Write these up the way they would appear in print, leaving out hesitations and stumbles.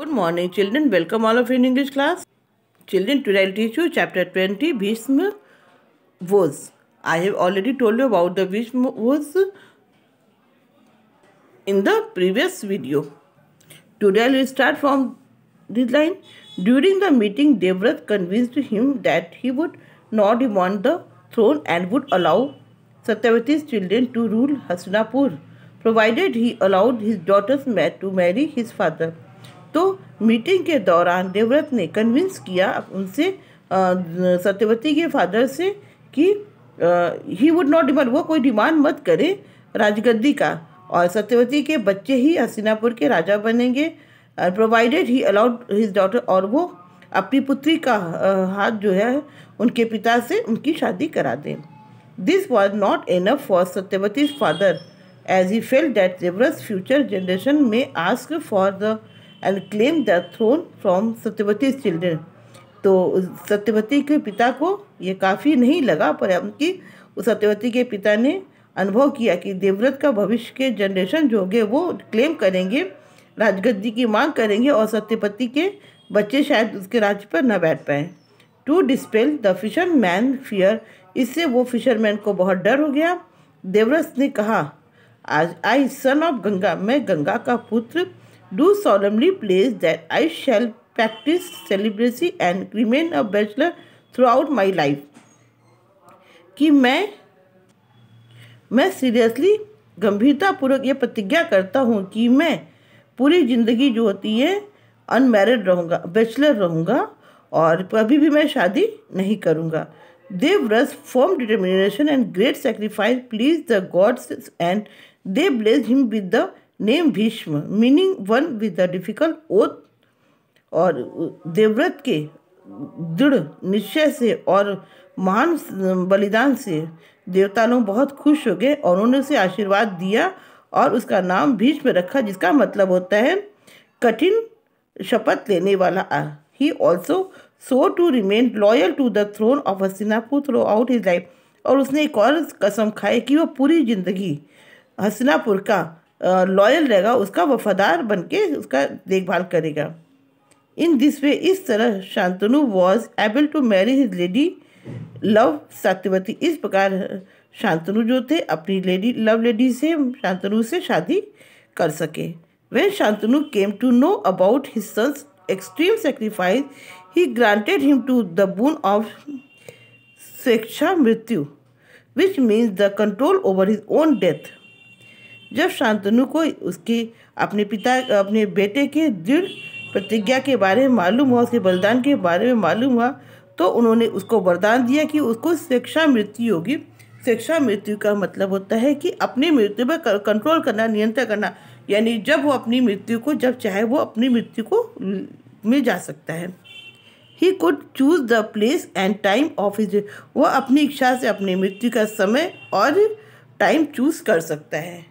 Good morning, children. Welcome all of you in English class. Children, today I'll teach you chapter 20, Bhishma Wars. I have already told you about the Bhishma Wars in the previous video. Today I'll start from this line. During the meeting, Devrat convinced him that he would not want the throne and would allow Satyavati's children to rule Hastinapur, provided he allowed his daughters to marry his father. तो meeting के दौरान देवव्रत ने convince किया उनसे सत्यवती के father से कि he would not demand, वो कोई डिमांड मत करे राजगद्दी का, और सत्यवती के बच्चे ही हस्तिनापुर के राजा बनेंगे, प्रोवाइडेड ही अलाउड हिज डॉटर, और वो अपनी पुत्री का हाथ जो है उनके पिता से उनकी शादी करा दें. This was not enough for Satyavati's father as he felt that Devvrat's future generation में ask for the and claim the throne from Satyavati children. तो सत्यवती के पिता को ये काफ़ी नहीं लगा, पर उनकी सत्यवती के पिता ने अनुभव किया कि देवव्रत का भविष्य के जनरेशन जो होंगे वो क्लेम करेंगे, राजगद्दी की मांग करेंगे, और सत्यवती के बच्चे शायद उसके राज्य पर न बैठ पाएँ. To dispel the fisherman fear, इससे वो फिशरमैन को बहुत डर हो गया. देवव्रत ने कहा, आज आई सन ऑफ गंगा, मैं गंगा का पुत्र, do solemnly pledge that I shall practice celibacy and remain a bachelor throughout my life. कि मैं सीरियसली गंभीरतापूर्वक ये प्रतिज्ञा करता हूँ कि मैं पूरी ज़िंदगी जो होती है अनमैरिड रहूँगा, बैचलर रहूँगा, और कभी भी मैं शादी नहीं करूँगा. Devvrat's firm determination and great sacrifice pleased the gods, and they blessed him with the name Bhishma, meaning one with the difficult oath. और देवव्रत के दृढ़ निश्चय से और महान बलिदान से देवता लोग बहुत खुश हो गए और उन्होंने उसे आशीर्वाद दिया और उसका नाम भीष्म रखा, जिसका मतलब होता है कठिन शपथ लेने वाला. He also swore to remain loyal to the throne of Hastinapur throughout his life. और उसने एक और कसम खाई कि वो पूरी जिंदगी हस्तिनापुर का लॉयल रहेगा, उसका वफादार बन के उसका देखभाल करेगा. इन दिस वे, इस तरह Shantanu was able to marry his lady love Satyavati. इस प्रकार शांतनु जो थे अपनी लेडी से शांतनु से शादी कर सके. When Shantanu came to know about his son's extreme sacrifice, he granted him to the boon of swechha mrityu, which means the control over his own death. जब शांतनु को उसके अपने बेटे के दृढ़ प्रतिज्ञा के बारे में मालूम हुआ, उसके बलिदान के बारे में मालूम हुआ, तो उन्होंने उसको वरदान दिया कि उसको स्वेच्छा मृत्यु होगी. स्वेच्छा मृत्यु का मतलब होता है कि अपनी मृत्यु पर कंट्रोल करना, नियंत्रण करना, यानी जब वो अपनी मृत्यु को जब चाहे वो अपनी मृत्यु को में जा सकता है. He could choose the place and time of his, वो अपनी इच्छा से अपनी मृत्यु का समय और टाइम चूज कर सकता है.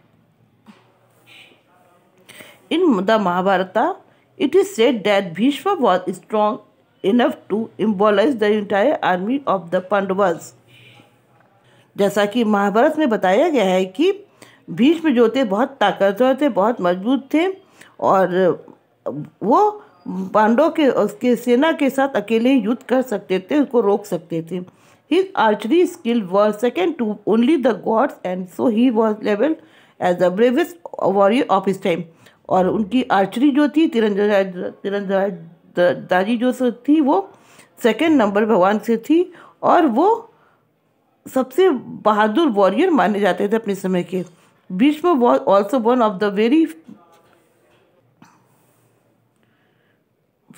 In the Mahabharata, it is said that Bhishma was strong enough to immobilize the entire army of the Pandavas. जैसा कि महाभारत में बताया गया है कि भीष्म जो थे बहुत ताकतवर थे, बहुत मजबूत थे, और वो पांडवों के उसके सेना के साथ अकेले युद्ध कर सकते थे, उसको रोक सकते थे. His archery skill was second to only the gods, and so he was labeled as the bravest warrior of his time. और उनकी आर्चरी जो थी, तीरंदाजी जो थी, वो सेकंड नंबर भगवान से थी, और वो सबसे बहादुर वॉरियर माने जाते थे अपने समय के. Bhishma was also one of the very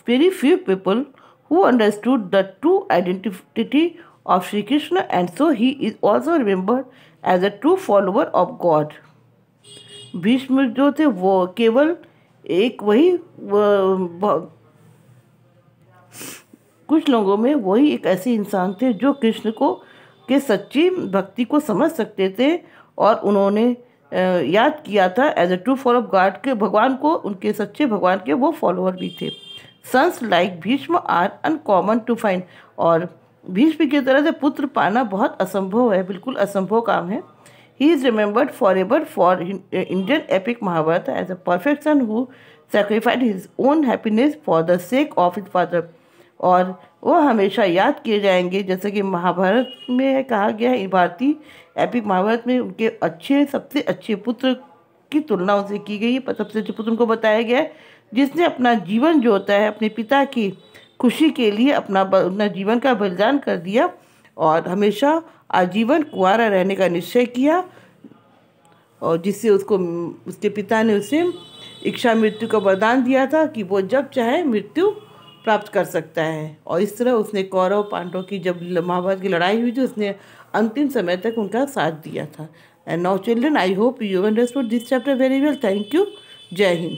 few people who understood the true identity of Shri Krishna, and so he is also remembered as a true follower of God. Bhishma जो थे वो केवल एक वही कुछ लोगों में वही एक ऐसे इंसान थे जो कृष्ण को के सच्ची भक्ति को समझ सकते थे, और उन्होंने याद किया था as a true follower of God के भगवान को, उनके सच्चे भगवान के वो फॉलोअर भी थे. Sons like Bhishma are uncommon to find, और भीष्म की तरह से पुत्र पाना बहुत असंभव है, बिल्कुल असंभव काम है. He is remembered forever for Indian epic Mahabharata as a perfect son who sacrificed his own happiness for the sake of his father। और वो हमेशा याद किए जाएंगे, जैसे कि महाभारत में कहा गया है, भारतीय एपिक महाभारत में उनके सबसे अच्छे पुत्र की तुलना उनसे की गई है। सबसे अच्छे पुत्र उनको बताया गया है जिसने अपना जीवन जो होता है अपने पिता की खुशी के लिए अपना जीवन का बलिदान कर दिया और हमेशा आजीवन कुंवारा रहने का निश्चय किया, और जिससे उसके पिता ने उसे इच्छा मृत्यु का वरदान दिया था कि वो जब चाहे मृत्यु प्राप्त कर सकता है। और इस तरह उसने कौरव पांडव की जब महाभारत की लड़ाई हुई थी उसने अंतिम समय तक उनका साथ दिया था। And now children, I hope you understood this chapter very well. Thank you. जय हिंद।